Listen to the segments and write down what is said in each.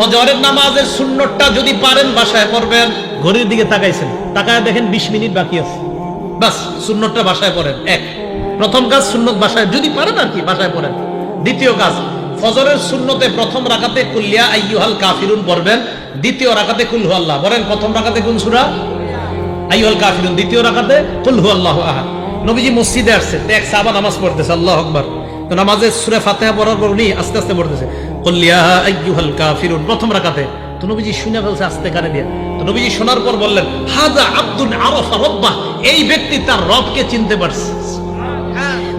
ফজরের নামাজের সুন্নতটা যদি পারেন বাসায় পড়বেন। ঘড়ির দিকে তাকাইছেন, তাকায় দেখেন 20 মিনিট বাকি আছে, বাস সুন্নতটা বাসায় পড়েন। এক, প্রথম কাজ সুন্নত বাসায় যদি পারেন আর কি বাসায় পড়েন। দ্বিতীয় কাজ, ফজরের সুন্নতে প্রথম রাকাতে কুল ইয়া আইয়ুহাল কাফিরুন পড়বেন, দ্বিতীয় রাকাতে কুল হুয়াল্লাহ। বলেন প্রথম রাকাতে কোন সূরা? আইয়ুহাল কাফিরুন, দ্বিতীয় রাকাতে কুল হুয়াল্লাহু আহাদ। নবীজি মসজিদে আসছে, এক সাহাবা নামাজ পড়তেছে, আল্লাহু আকবার। তো নামাজে সূরা ফাতিহা পড়ার পর উনি আস্তে আস্তে পড়তেছে কুল ইয়া আইয়ুহাল কাফিরুন প্রথম রাকাতে। তো নবীজি শুনে ফেলছে আস্তে কানে দিয়ে। তো নবীজি শোনার পর বললেন, হাযা আব্দুন আরাফা রাব্বাহ, এই ব্যক্তি তার রবকে চিনতে পারছে।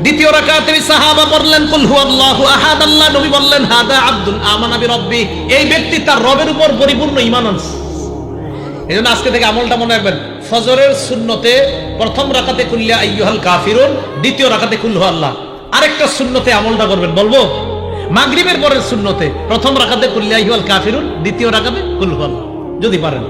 দ্বিতীয় রাকাতে সাহাবা পড়লেন কুল হুয়াল্লাহু আহাদ, আল্লাহ নবী বললেন হাযা আব্দুন আমানা বিরাব্বি, এই ব্যক্তি তার রবের উপর পরিপূর্ণ ঈমান আনছে। এজন্য আজকে থেকে আমলটা মনে রাখবেন, ফজরের সুন্নতে প্রথম রাকাতে কুল ইয়া আইয়ুহাল কাফিরুন, দ্বিতীয় রাকাতে কুল হুয়াল্লাহ। আরেকটা সুন্নতে আমলটা করবেন, বলবো? মাগরিবের পরের সুন্নতে প্রথম রাকাতে কুল ইয়া আইয়ুহাল কাফিরুন, দ্বিতীয় রাকাতে কুল হুয়াল্লাহ যদি পারেন।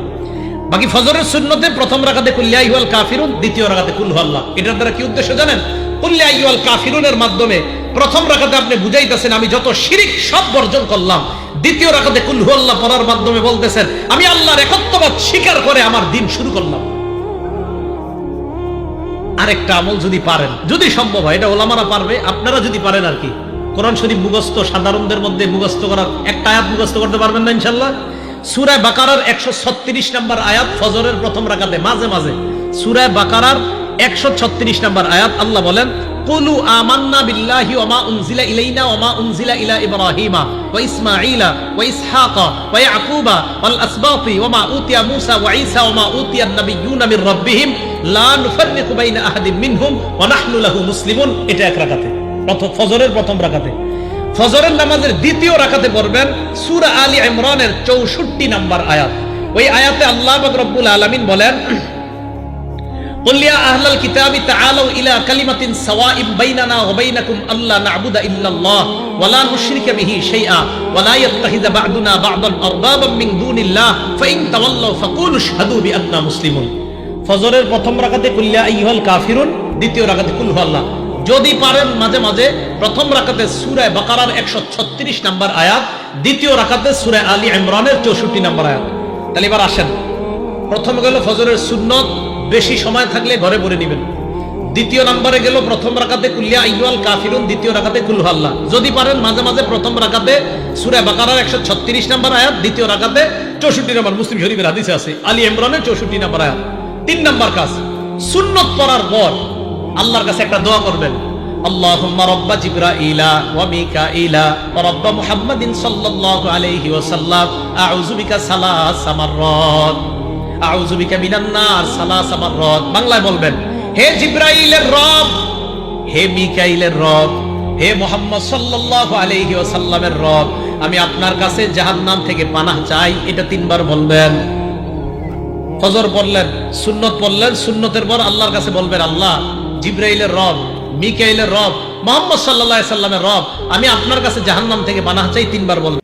বাকি ফজরের সুন্নতে প্রথম রাকাতে কুল ইয়া আইয়ুহাল কাফিরুন, দ্বিতীয় রাকাতে কুল হুয়াল্লাহ। এটার দ্বারা কি উদ্দেশ্য জানেন? কুল ইয়া আইয়ুহাল কাফিরুনের মাধ্যমে প্রথম রাকাতে আপনি বুঝাইতেছেন আমি যত শিরিক সব বর্জন করলাম, দ্বিতীয় রাকাতে কুল হুয়াল্লাহ পড়ার মাধ্যমে বলতেছেন আমি আল্লাহর একত্ববাদ স্বীকার করে আমার দিন শুরু করলাম। আরেকটা আমল যদি পারেন, যদি সম্ভব হয়, এটা ওলামারা পারবে, আপনারা যদি পারেন আর কি, কোরআন শরীফ মুখস্থ সাধারণদের মধ্যে মুখস্থ করার একটা আয়াত মুখস্থ করতে পারবেন না ইনশাআল্লাহ? সূরা বাকারার 136 নম্বর আয়াত ফজরের প্রথম রাকাতে মাঝে মাঝে, সূরা বাকারার 136 নম্বর আয়াত আল্লাহ বলেন কুলু আমান্না বিল্লাহি ওয়া মা উনজিলা ইলাইনা ওয়া মা উনজিলা ইলা ইব্রাহিমা ওয়া ইসমাঈলা ওয়া ইসহাকা ওয়া ইয়াকুবা ওয়াল আসবাতি ওয়া মা উতিয়া মূসা ওয়া ঈসা ওয়া মা উতিয়া আন-নাবিয়্যুনা মির রাব্বিহিম লা নুফাররিকু বাইনা আহাদিম মিনহুম ওয়া নাহনু লাহু মুসলিমুন। এটা এক রাকাতে, ফজরের প্রথম রাকাতে। ফজরের নামাজের দ্বিতীয় রাকাতে পড়বেন সূরা আলী ইমরানের 64 নম্বর আয়াত। ওই আয়াতে আল্লাহ পাক রব্বুল আলামিন বলেন قل يا أهل الكتاب تعالوا إلى كلمة سواء بيننا وبينكم ألا نعبد إلا الله ولا نشرك به شيئا ولا يتخذ بعضنا بعضا أربابا من دون الله فإن تولوا فقولوا اشهدوا بأننا مسلمون। ফজরের প্রথম রাকাতে কুল ইয়া আইয়ুহাল কাফিরুন, দ্বিতীয় রাকাতে কুল হুয়াল্লাহ। যদি পারেন মাঝে মাঝে প্রথম রাকাতে সূরা বাকারার 136 নম্বর আয়াত, দ্বিতীয় রাকাতে সূরা আলী ইমরানের 64 নম্বর আয়াত। তাহলে এবার আসেন, প্রথম গেল ফজরের সুন্নত, বেশি সময় থাকলে ঘরে পড়ে নেবেন। দ্বিতীয় নম্বরে গেল প্রথম রাকাতে কুল ইয়া আইয়ুহাল কাফিরুন, দ্বিতীয় রাকাতে কুল হুয়াল্লাহ। যদি পারেন মাঝে মাঝে প্রথম রাকাতে সূরা বাকারার 136 নম্বর আয়াত, দ্বিতীয় রাকাতে 64 নম্বর, মুসলিম শরীফের হাদিসে আছে আলী ইমরানের 64 নম্বর আয়াত। 3 নম্বর কাজ, সুন্নত পড়ার পর আল্লাহর কাছে একটা দোয়া করবেন, আল্লাহুম্মা রাব্বা জিবরাইলা ওয়া মিকাইলা ওয়া রাব্বা মুহাম্মাদিন সাল্লাল্লাহু আলাইহি ওয়াসাল্লাম আউযু বিকা সালাসা মাররাত আউযু বিকা মিনান নার সালাসা মাররাত। বাংলায় বলবেন, হে জিবরাইলের রব, হে মিকাইলের রব, হে মুহাম্মদ সাল্লাল্লাহু আলাইহি ওয়াসাল্লামের রব, আমি আপনার কাছে জাহান্নাম থেকে পানাহ চাই। এটা 3 বার বলবেন। ফজর পড়লেন, সুন্নত পড়লেন, সুন্নতের পর আল্লাহর কাছে বলবেন আল্লাহ জিবরাইলের রব, মিকাইলের রব, মুহাম্মদ সাল্লাল্লাহু আলাইহি ওয়াসাল্লামের রব, আমি আপনার কাছে জাহান্নাম থেকে পানাহ চাই। 3 বার বলবেন।